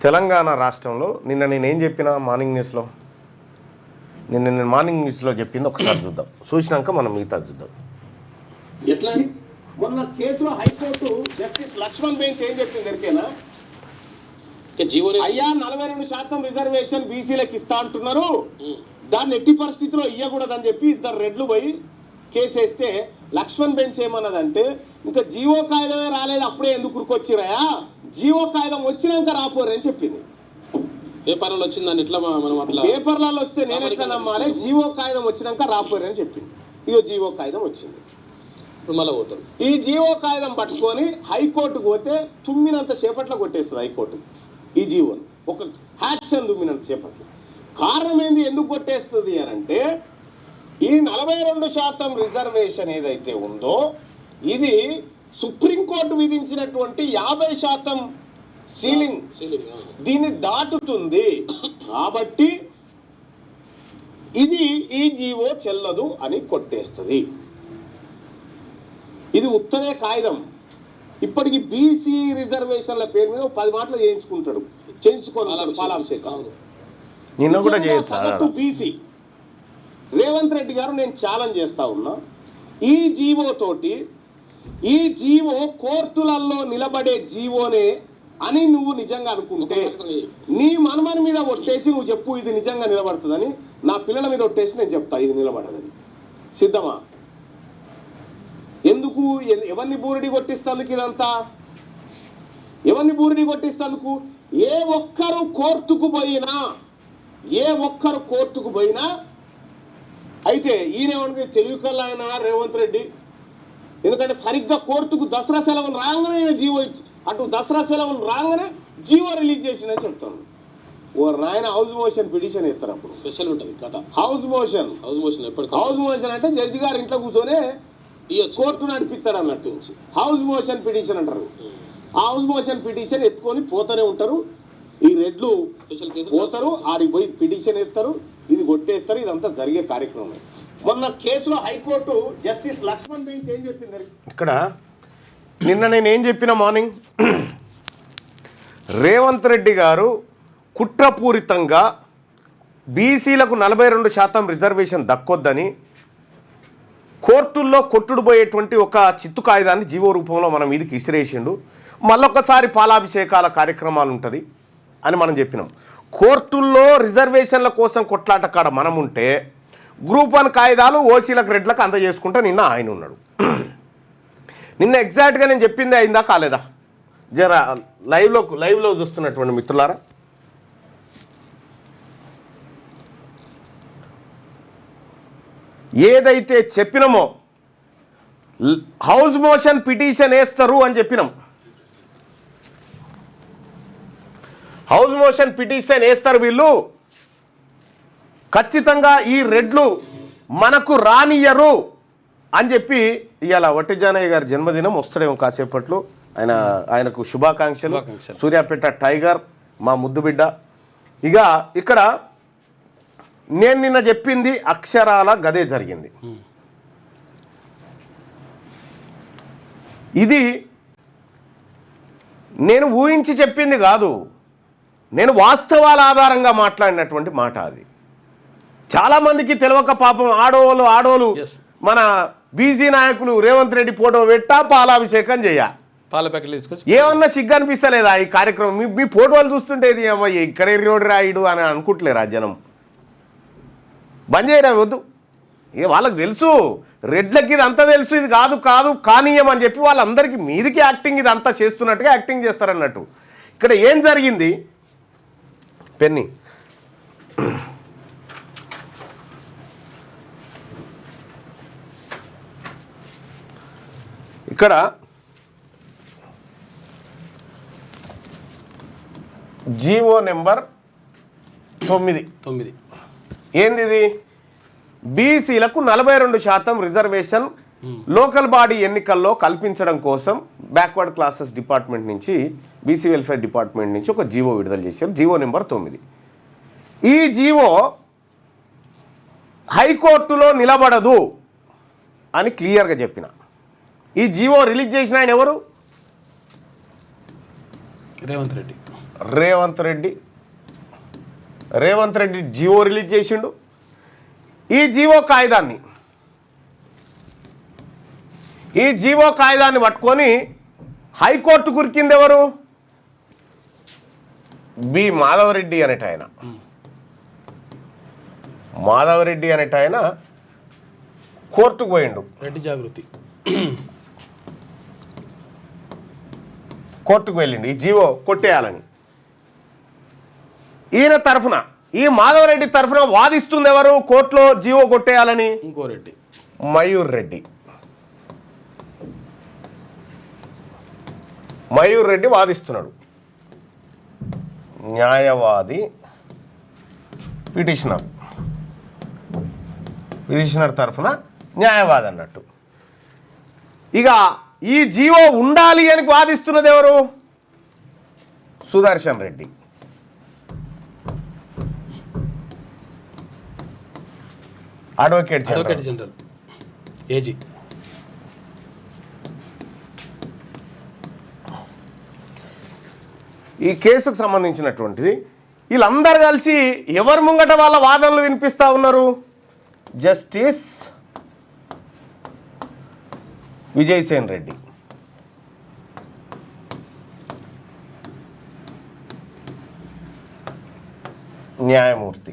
తెలంగాణ రాష్ట్రంలో నిన్న నేనేం చెప్పినా మార్నింగ్ న్యూస్లో నేను మార్నింగ్ న్యూస్లో చెప్పింది ఒకసారి చూద్దాం, చూసినాక మనం మిగతా చూద్దాం. ఎట్లా మొన్న కేసులో హైకోర్టు జస్టిస్ లక్ష్మణ్ బెంచ్ ఏం చెప్పింది ఎరికేనా? అయ్యా 42% రిజర్వేషన్ బీసీలకు ఇస్తా అంటున్నారు, దాన్ని ఎట్టి పరిస్థితిలో ఇవ్వకూడదని చెప్పి ఇద్దరు రెడ్లు పోయి కేసు వేస్తే లక్ష్మణ్ బెంచ్ ఏమన్నదంటే, ఇంకా జీవో కాగితమే రాలేదు అప్పుడే ఎందుకు ఉరికొచ్చిరాయా, జీవో కాగితం వచ్చినాక రాపోరని చెప్పింది. పేపర్లలో వచ్చిందని ఎట్లా మనం అట్లా పేపర్లలో వస్తే నేను ఎట్లా నమ్మాలి? జీవో కాగితం వచ్చినాక రాపోరని చెప్పింది. ఇదో జీవో కాగితం వచ్చింది, మళ్ళీ పోతాం. ఈ జీవో కాగితం పట్టుకొని హైకోర్టుకు పోతే తుమ్మినంత సేపట్లో కొట్టేస్తుంది హైకోర్టు ఈ జీవోను, ఒక హ్యాక్షన్ తుమ్మినంత సేపట్లో. కారణం ఏంది, ఎందుకు కొట్టేస్తుంది అని అంటే, ఈ 42% రిజర్వేషన్ ఏదైతే ఉందో ఇది సుప్రీంకోర్టు విధించినటువంటి 50% సీలింగ్, దీన్ని దాటుతుంది. కాబట్టి ఇది ఈ జీవో చెల్లదు అని కొట్టేస్తుంది. ఇది ఉత్తరే కాగితం. ఇప్పటికి బీసీ రిజర్వేషన్ల పేరు మీద 10 మాటలు చేయించుకొని పాలాభిషేకం. సగటు బీసీ రేవంత్ రెడ్డి గారు నేను ఛాలెంజ్ చేస్తా ఉన్నా, ఈ జీవో తోటి, ఈ జీవో కోర్టులలో నిలబడే జీవోనే అని నువ్వు నిజంగా అనుకుంటే నీ మనమని మీద ఒట్టేసి నువ్వు చెప్పు ఇది నిజంగా నిలబడుతుందని, నా పిల్లల మీద ఒట్టేసి నేను చెప్తా ఇది నిలబడదని. సిద్ధమా? ఎందుకు ఎవరిని బూరిడి కొట్టిస్తందుకు ఇదంతా? ఎవరిని బూరిడి కొట్టిస్తందుకు? ఏ ఒక్కరు కోర్టుకు పోయినా అయితే ఈయన తెలివి కల్లా ఆయన రేవంత్ రెడ్డి, ఎందుకంటే సరిగ్గా కోర్టుకు దసరా సెలవులు రాగానే జీవో అటు దసరా సెలవులు రాగానే జీవో రిలీజ్ చేసిందని చెప్తాను. ఓ నాయన హౌస్ మోషన్ పిటిషన్ ఇస్తారు, అప్పుడు స్పెషల్ ఉంటుంది కథ. హౌస్ మోషన్ అంటే జడ్జి గారు ఇంట్లో కూర్చొనే కోర్టు నడిపిస్తాడు అన్నట్టు హౌస్ మోషన్ పిటిషన్ అంటారు. ఆ హౌస్ మోషన్ పిటిషన్ ఎత్తుకొని పోతూనే ఉంటారు. ఈ రెడ్లు పోతారు, ఆడికి పోయి పిటిషన్ ఎత్తారు, ఇది కొట్టేస్తారు. ఇదంతా జరిగే కార్యక్రమం. మొన్న కేసులో హైకోర్టు జస్టిస్ లక్ష్మణ్ బెంచ్ ఏం చెప్పింది ఇక్కడ? నిన్న నేనేం చెప్పిన మార్నింగ్, రేవంత్ రెడ్డి గారు కుట్రపూరితంగా బీసీలకు 42% రిజర్వేషన్ దక్కొద్దని కోర్టుల్లో కొట్టుడుపోయేటువంటి ఒక చిత్తు కాగితాన్ని జీవో రూపంలో మనం మీదికి విసిరేసిండు. మళ్ళొకసారి పాలాభిషేకాల కార్యక్రమాలు ఉంటుంది అని మనం చెప్పినాం. కోర్టుల్లో రిజర్వేషన్ల కోసం కొట్లాట కాడ మనం ఉంటే గ్రూప్ 1 కాగితాలు ఓసీలకు రెడ్లకు అందజేసుకుంటే నిన్న ఆయన ఉన్నాడు. నిన్న ఎగ్జాక్ట్గా నేను చెప్పింది అయిందా కాలేదా? జర లైవ్లో చూస్తున్నటువంటి మిత్రులారా, ఏదైతే చెప్పినామో హౌస్ మోషన్ పిటిషన్ వేస్తారు అని చెప్పినాం. హౌస్ మోషన్ పిటిషన్ వేస్తారు వీళ్ళు, ఖచ్చితంగా ఈ రెడ్లు మనకు రానియరు అని చెప్పి ఇవాళ వట్టి జానయ్య గారి జన్మదినం వస్తాడేమో కాసేపట్లో. ఆయనకు శుభాకాంక్షలు. సూర్యాపేట టైగర్ మా ముద్దు బిడ్డ. ఇక ఇక్కడ నేను నిన్న చెప్పింది అక్షరాల గదే జరిగింది. ఇది నేను ఊహించి చెప్పింది కాదు, నేను వాస్తవాల ఆధారంగా మాట్లాడినటువంటి మాట. అది చాలామందికి తెలియక పాపం ఆడోళ్ళు మన బీసీ నాయకులు రేవంత్ రెడ్డి ఫోటో పెట్టా పాలాభిషేకం పాల ప్యాకెట్లు తీసుకొచ్చి ఏమన్నా సిగ్గు అనిపిస్తలేదా ఈ కార్యక్రమం? మీ ఫోటోలు చూస్తుంటే ఇక్కడ ఎర్రోడు రాయుడు అని అనుకుంటలేరా జనం? బంద్ చేయరా వద్దు. ఇక వాళ్ళకి తెలుసు, రెడ్లకి ఇది అంతా తెలుసు, ఇది కాదు కానీయం అని చెప్పి వాళ్ళందరికీ మీదికి యాక్టింగ్ ఇది అంతా చేస్తున్నట్టుగా యాక్టింగ్ చేస్తారన్నట్టు. ఇక్కడ ఏం జరిగింది పెన్ని, ఇక్కడ జీవో నెంబర్ 9 ఏంది ఇది? బీసీలకు 42% రిజర్వేషన్ లోకల్ బాడీ ఎన్నికల్లో కల్పించడం కోసం బ్యాక్వర్డ్ క్లాసెస్ డిపార్ట్మెంట్ నుంచి, బీసీ వెల్ఫేర్ డిపార్ట్మెంట్ నుంచి ఒక జీవో విడుదల చేశారు, జీవో నెంబర్ 9. ఈ జీవో హైకోర్టులో నిలబడదు అని క్లియర్గా చెప్పిన. ఈ జీవో రిలీజ్ చేసిన ఆయన ఎవరు? రేవంత్ రెడ్డి. రేవంత్ రెడ్డి జీవో రిలీజ్ చేసిండు. ఈ జీవో కాయిదాన్ని పట్టుకొని హైకోర్టు కురికింది ఎవరు? బి మాధవరెడ్డి అనేట ఆయన. మాధవరెడ్డి అనేట ఆయన కోర్టుకు పోయిండు. రెడ్డి జాగృతి కోర్టుకు వెళ్ళిండు ఈ జీవో కొట్టేయాలని. ఈయన తరఫున, ఈ మాధవరెడ్డి తరఫున వాదిస్తుంది ఎవరు కోర్టులో జీవో కొట్టేయాలని? ఇంకో రెడ్డి, మయూర్ రెడ్డి వాదిస్తున్నాడు. న్యాయవాది పిటిషనర్ తరఫున న్యాయవాది అన్నట్టు. ఇక ఈ జీవో ఉండాలి అని వాదిస్తున్నది ఎవరు? Sudarshan Reddy. Advocate general AG. ఈ కేసుకు సంబంధించినటువంటిది వీళ్ళందరూ కలిసి ఎవరి ముంగట వాళ్ళ వాదనలు వినిపిస్తూ ఉన్నారు? జస్టిస్ విజయసేన్ రెడ్డి, న్యాయమూర్తి.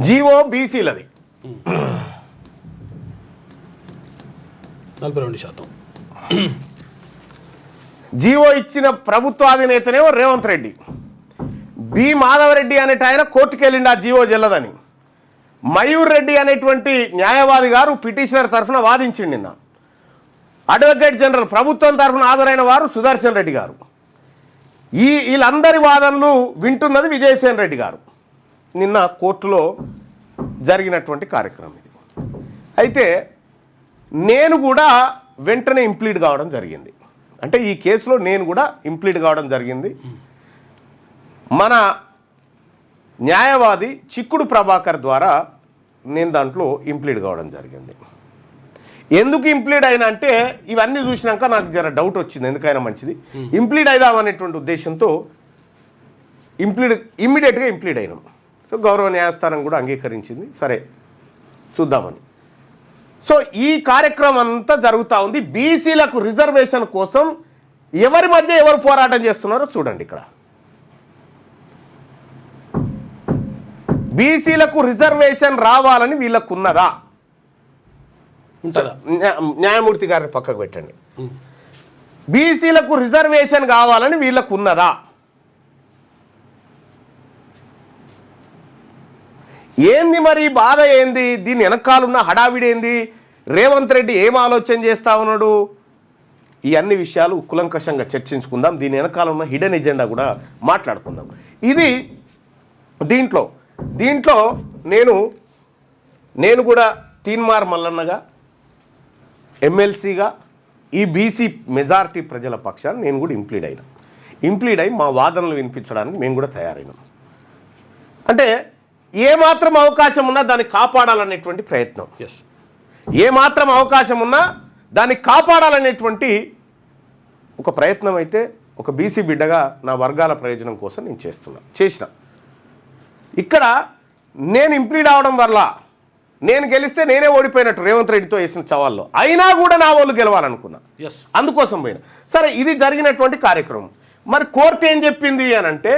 జీవో బీసీలది 42%. జీవో ఇచ్చిన ప్రభుత్వాధినేతనేమో రేవంత్ రెడ్డి. బి మాధవరెడ్డి అనేట ఆయన కోర్టుకు వెళ్ళిండి ఆ జీవో చెల్లదని. మయూర్ రెడ్డి అనేటువంటి న్యాయవాది గారు పిటిషనర్ తరఫున వాదించిండి నిన్న. అడ్వకేట్ జనరల్ ప్రభుత్వం తరఫున హాజరైన వారు సుదర్శన్ రెడ్డి గారు. వీళ్ళందరి వాదనలు వింటున్నది విజయసేన్ రెడ్డి గారు. నిన్న కోర్టులో జరిగినటువంటి కార్యక్రమం ఇది. అయితే నేను కూడా వెంటనే ఇంప్లీడ్ కావడం జరిగింది. అంటే ఈ కేసులో నేను కూడా ఇంప్లీడ్ కావడం జరిగింది. మన న్యాయవాది చిక్కుడు ప్రభాకర్ ద్వారా నేను దాంట్లో ఇంప్లీడ్ కావడం జరిగింది. ఎందుకు ఇంప్లీడ్ అయినా అంటే ఇవన్నీ చూసినాక నాకు జర డౌట్ వచ్చింది, ఎందుకైనా మంచిది ఇంప్లీడ్ అయిదామనేటువంటి ఉద్దేశంతో ఇమ్మీడియట్గా ఇంప్లీడ్ అయినాం. సో గౌరవ న్యాయస్థానం కూడా అంగీకరించింది, సరే చూద్దామని. సో ఈ కార్యక్రమం అంతా జరుగుతూ ఉంది. బీసీలకు రిజర్వేషన్ కోసం ఎవరి మధ్య ఎవరు పోరాటం చేస్తున్నారో చూడండి. ఇక్కడ బీసీలకు రిజర్వేషన్ రావాలని వీళ్ళకు ఉన్నదా? న్యాయమూర్తి గారిని పక్కకు పెట్టండి. బీసీలకు రిజర్వేషన్ కావాలని వీళ్ళకు ఉన్నదా? ఏంది మరి బాధ ఏంది? దీని వెనకాలన్న హడావిడి ఏంది? రేవంత్ రెడ్డి ఏం ఆలోచన చేస్తా ఉన్నాడు? ఈ అన్ని విషయాలు కులంకషంగా చర్చించుకుందాం. దీని వెనకాల ఉన్న హిడెన్ ఎజెండా కూడా మాట్లాడుకుందాం. ఇది దీంట్లో నేను కూడా తీన్మార్ మల్లన్నగా ఎమ్మెల్సీగా ఈ బీసీ మెజారిటీ ప్రజల పక్షాన్ని నేను కూడా ఇంప్లీడ్ అయి మా వాదనలు వినిపించడానికి మేము కూడా తయారైనాం. అంటే ఏమాత్రం అవకాశం ఉన్నా దాన్ని కాపాడాలనేటువంటి ప్రయత్నం, ఏమాత్రం అవకాశం ఉన్నా దాన్ని కాపాడాలనేటువంటి ఒక ప్రయత్నం అయితే ఒక బీసీ బిడ్డగా నా వర్గాల ప్రయోజనం కోసం నేను చేసిన. ఇక్కడ నేను ఇంప్లీడ్ అవడం వల్ల నేను గెలిస్తే నేనే ఓడిపోయినట్టు రేవంత్ రెడ్డితో వేసిన సవాల్లో, అయినా కూడా నా వాళ్ళు గెలవాలనుకున్నా, అందుకోసం పోయినా. సరే, ఇది జరిగినటువంటి కార్యక్రమం. మరి కోర్టు ఏం చెప్పింది అని అంటే,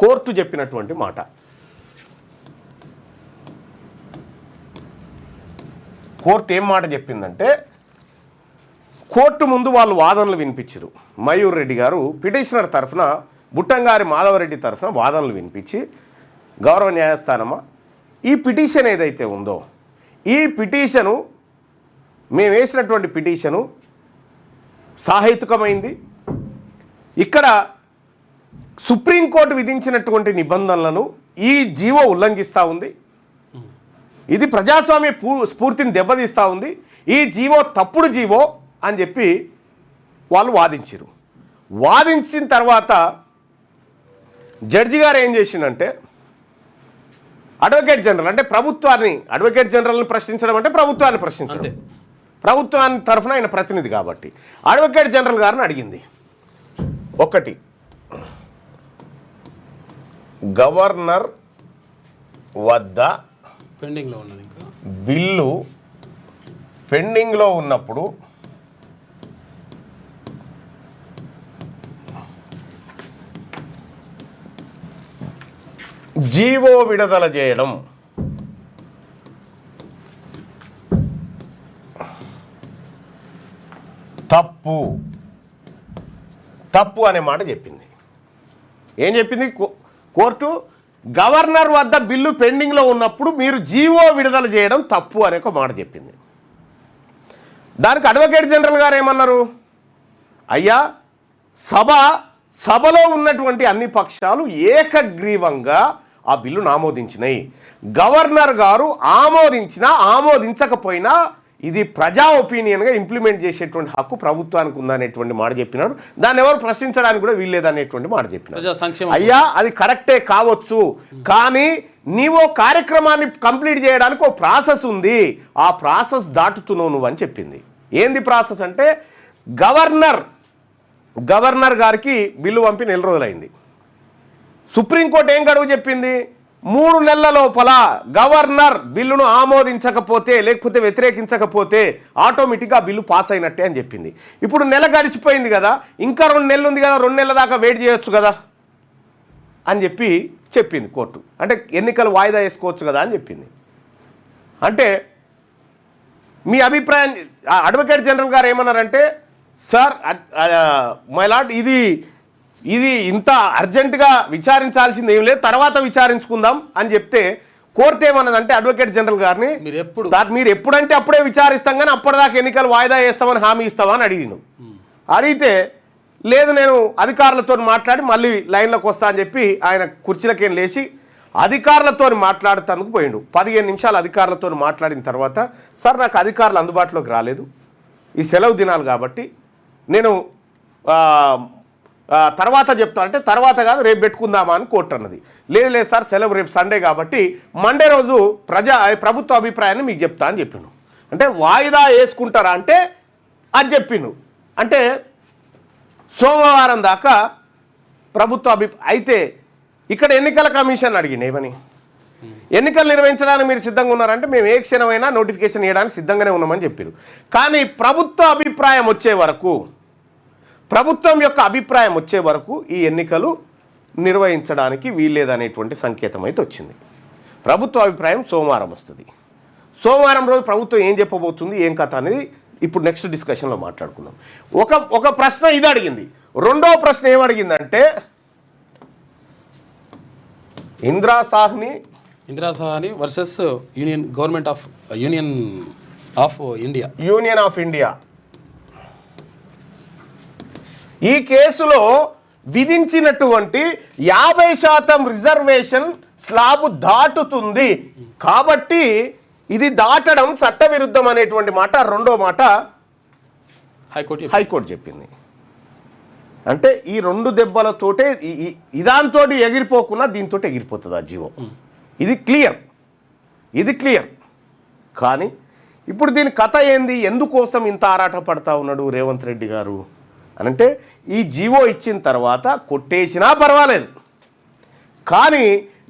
కోర్టు చెప్పినటువంటి మాట, కోర్టు ఏం మాట చెప్పిందంటే, కోర్టు ముందు వాళ్ళు వాదనలు వినిపించారు. మయూర్ రెడ్డి గారు పిటిషనర్ తరఫున, బుట్టంగారి మాధవరెడ్డి తరఫున వాదనలు వినిపించి, గౌరవ న్యాయస్థానమా ఈ పిటిషన్ ఏదైతే ఉందో ఈ పిటిషను మేము వేసినటువంటి పిటిషను సాహేతుకమైంది, ఇక్కడ సుప్రీంకోర్టు విధించినటువంటి నిబంధనలను ఈ జీవో ఉల్లంఘిస్తూ ఉంది, ఇది ప్రజాస్వామ్య స్ఫూర్తిని దెబ్బతీస్తూ ఉంది, ఈ జీవో తప్పుడు జీవో అని చెప్పి వాళ్ళు వాదించారు. వాదించిన తర్వాత జడ్జి గారు ఏం చేసిండంటే, అడ్వకేట్ జనరల్ అంటే ప్రభుత్వాన్ని, అడ్వకేట్ జనరల్ని ప్రశ్నించడం అంటే ప్రభుత్వాన్ని ప్రశ్నించడం, ప్రభుత్వాన్ని తరఫున ఆయన ప్రతినిధి కాబట్టి అడ్వకేట్ జనరల్ గారిని అడిగింది. ఒకటి, గవర్నర్ వద్ద పెండింగ్లో ఉన్నది ఇంకా బిల్లు పెండింగ్లో ఉన్నప్పుడు జీవో విడుదల చేయడం తప్పు అనే మాట చెప్పింది. ఏం చెప్పింది కోర్టు? గవర్నర్ వద్ద బిల్లు పెండింగ్లో ఉన్నప్పుడు మీరు జీవో విడుదల చేయడం తప్పు అనే ఒక మాట చెప్పింది. దానికి అడ్వకేట్ జనరల్ గారు ఏమన్నారు? అయ్యా, సభలో ఉన్నటువంటి అన్ని పక్షాలు ఏకగ్రీవంగా ఆ బిల్లును ఆమోదించినాయి. గవర్నర్ గారు ఆమోదించినా ఆమోదించకపోయినా ఇది ప్రజా ఒపీనియన్గా ఇంప్లిమెంట్ చేసేటువంటి హక్కు ప్రభుత్వానికి ఉందనేటువంటి మాట చెప్పినాడు. దాన్ని ఎవరు ప్రశ్నించడానికి కూడా వీల్లేదనేటువంటి మాట చెప్పినాడు. అయ్యా, అది కరెక్టే కావచ్చు, కానీ నీవో కార్యక్రమాన్ని కంప్లీట్ చేయడానికి ఒక ప్రాసెస్ ఉంది, ఆ ప్రాసెస్ దాటుతున్నావు నువ్వు అని చెప్పింది. ఏంది ప్రాసెస్ అంటే, గవర్నర్ గారికి బిల్లు పంపి 4 రోజులైంది. సుప్రీంకోర్టు ఏం గడువు చెప్పింది? 3 నెలల లోపల గవర్నర్ బిల్లును ఆమోదించకపోతే లేకపోతే వ్యతిరేకించకపోతే ఆటోమేటిక్గా బిల్లు పాస్ అయినట్టే అని చెప్పింది. ఇప్పుడు నెల గడిచిపోయింది కదా, ఇంకా 2 నెలలు ఉంది కదా, 2 నెలల దాకా వెయిట్ చేయొచ్చు కదా అని చెప్పింది కోర్టు. అంటే ఎన్నికలు వాయిదా వేసుకోవచ్చు కదా అని చెప్పింది. అంటే మీ అభిప్రాయం, అడ్వకేట్ జనరల్ గారు ఏమన్నారంటే, సార్ మై లార్డ్, ఇది ఇంత అర్జెంటుగా విచారించాల్సింది ఏం లేదు, తర్వాత విచారించుకుందాం అని చెప్తే కోర్టు ఏమన్నదంటే అడ్వకేట్ జనరల్ గారిని, మీరు ఎప్పుడంటే అప్పుడే విచారిస్తాం కానీ అప్పటిదాకా ఎన్నికలు వాయిదా వేస్తామని హామీ ఇస్తామని అడిగితే లేదు, నేను అధికారులతో మాట్లాడి మళ్ళీ లైన్లోకి వస్తా అని చెప్పి ఆయన కుర్చీలకేం లేచి అధికారులతో మాట్లాడుతానికి పోయిండు. 15 నిమిషాలు అధికారులతో మాట్లాడిన తర్వాత, సార్ నాకు అధికారులు అందుబాటులోకి రాలేదు, ఈ సెలవు దినాలు కాబట్టి నేను తర్వాత చెప్తా అంటే, తర్వాత కాదు రేపు పెట్టుకుందామా అని కోర్టు అన్నది. లేదు సార్, సెలవు రేపు సండే కాబట్టి మండే రోజు ప్రభుత్వ అభిప్రాయాన్ని మీకు చెప్తా అని చెప్పిండు. అంటే వాయిదా వేసుకుంటారా అంటే అది చెప్పిండు. అంటే సోమవారం దాకా ప్రభుత్వ అయితే ఇక్కడ ఎన్నికల కమిషన్ అడిగింది ఏమని, ఎన్నికలు నిర్వహించడానికి మీరు సిద్ధంగా ఉన్నారంటే మేము ఏ క్షణమైనా నోటిఫికేషన్ ఇవ్వడానికి సిద్ధంగానే ఉన్నామని చెప్పారు. కానీ ప్రభుత్వం యొక్క అభిప్రాయం వచ్చే వరకు ఈ ఎన్నికలు నిర్వహించడానికి వీల్లేదనేటువంటి సంకేతం అయితే వచ్చింది. ప్రభుత్వ అభిప్రాయం సోమవారం వస్తుంది. సోమవారం రోజు ప్రభుత్వం ఏం చెప్పబోతుంది, ఏం కథ అనేది ఇప్పుడు నెక్స్ట్ డిస్కషన్లో మాట్లాడుకుందాం. ఒక ప్రశ్న ఇది అడిగింది. రెండో ప్రశ్న ఏమడిగిందంటే, Indira Sawhney versus Union of India. ఈ కేసులో విధించినటువంటి 50% రిజర్వేషన్ స్లాబ్ దాటుతుంది కాబట్టి ఇది దాటడం చట్టవిరుద్ధం అనేటువంటి మాట, రెండో మాట హైకోర్టు చెప్పింది. అంటే ఈ 2 దెబ్బలతోటే ఇదాంతో ఎగిరిపోకుండా దీంతో ఎగిరిపోతుంది ఆ జీవో. ఇది క్లియర్. కానీ ఇప్పుడు దీని కథ ఏంది, ఎందుకోసం ఇంత ఆరాట పడతా ఉన్నాడు రేవంత్ రెడ్డి గారు అనంటే, ఈ జీవో ఇచ్చిన తర్వాత కొట్టేసినా పర్వాలేదు, కానీ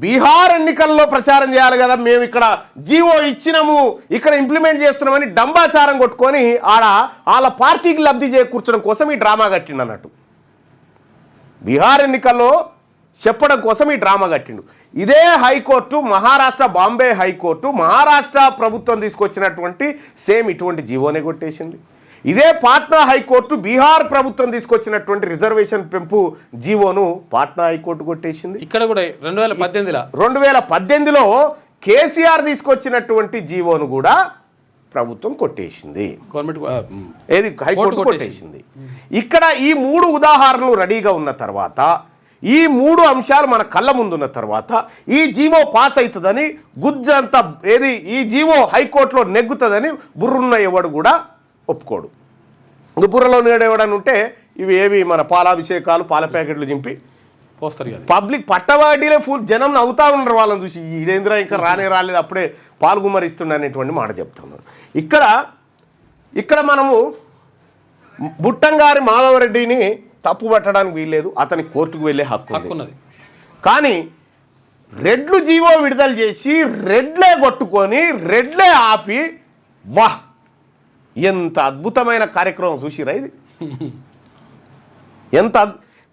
బీహార్ ఎన్నికల్లో ప్రచారం చేయాలి కదా, మేము ఇక్కడ జీవో ఇచ్చినాము, ఇక్కడ ఇంప్లిమెంట్ చేస్తున్నామని డంబాచారం కొట్టుకొని వాళ్ళ పార్టీకి లబ్ధి చేకూర్చడం కోసం ఈ డ్రామా కట్టిండు అన్నట్టు. బీహార్ ఎన్నికల్లో చెప్పడం కోసం ఈ డ్రామా కట్టిండు. ఇదే హైకోర్టు, బాంబే హైకోర్టు మహారాష్ట్ర ప్రభుత్వం తీసుకొచ్చినటువంటి సేమ్ ఇటువంటి జీవోనే కొట్టేసింది. ఇదే పాట్నా హైకోర్టు బీహార్ ప్రభుత్వం తీసుకొచ్చినటువంటి రిజర్వేషన్ పెంపు జీవోను పాట్నా హైకోర్టు కొట్టేసింది. ఇక్కడ కూడా 2018లో కేసీఆర్ తీసుకొచ్చినటువంటి జీవోను కూడా ప్రభుత్వం కొట్టేసింది, హైకోర్టు కొట్టేసింది. ఇక్కడ ఈ 3 ఉదాహరణలు రెడీగా ఉన్న తర్వాత, ఈ 3 అంశాలు మన కళ్ళ ముందున్న తర్వాత ఈ జీవో పాస్ అవుతుందని గుజ్జంతా ఈ జీవో హైకోర్టులో నెగ్గుతుందని బుర్రున్న ఎవడు కూడా ఒప్పుకోడు. బుర్రలో నేడేవాడని ఉంటే ఇవి మన పాలాభిషేకాలు, పాల ప్యాకెట్లు చింపి పోస్తారు కదా, పబ్లిక్ పట్టవాడీలే ఫుల్ జనం నవ్వుతా ఉన్నారు వాళ్ళని చూసి, ఈడేంద్ర ఇంకా రాలేదు అప్పుడే పాల్గుమరిస్తుండే అనేటువంటి మాట చెప్తున్నాను. ఇక్కడ ఇక్కడ మనము బుట్టంగారి మాధవరెడ్డిని తప్పు పట్టడానికి వీల్లేదు, అతని కోర్టుకు వెళ్ళే హక్కు ఉంది. హక్కున్నది. కానీ రెడ్లు జీవో విడుదల చేసి రెడ్లే కొట్టుకొని రెడ్లే ఆపి, వాహ్ ఎంత అద్భుతమైన కార్యక్రమం చూసిరా ఇది.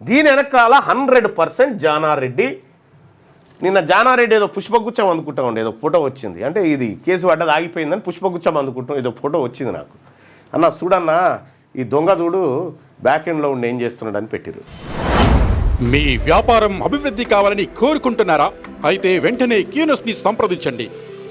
దీని వెనకాల 100% జానారెడ్డి. నిన్న జానారెడ్డి ఏదో పుష్పగుచ్చం అందుకుంటా ఉండే, ఏదో ఫోటో వచ్చింది. అంటే ఇది కేసు పడ్డది ఆగిపోయిందని పుష్పగుచ్చం అందుకుంటాం, ఏదో ఫోటో వచ్చింది నాకు. అన్న చూడన్నా ఈ దొంగ చూడు బ్యాక్ ఎండ్లో ఉండి ఏం చేస్తున్నాడు అని పెట్టిరు. మీ వ్యాపారం అభివృద్ధి కావాలని కోరుకుంటున్నారా? అయితే వెంటనే క్యూనస్ని సంప్రదించండి.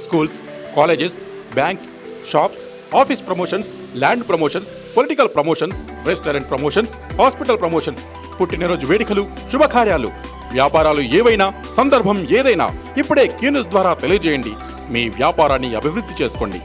Schools, colleges, banks, shops, office promotions, land promotions, political promotions, restaurant promotions, hospital promotions, పుట్టినరోజు వేడుకలు, శుభకార్యాలు, వ్యాపారాలు ఏవైనా, సందర్భం ఏదైనా ఇప్పుడే క్యూనస్ ద్వారా తెలియజేయండి. మీ వ్యాపారాన్ని అభివృద్ధి చేసుకోండి.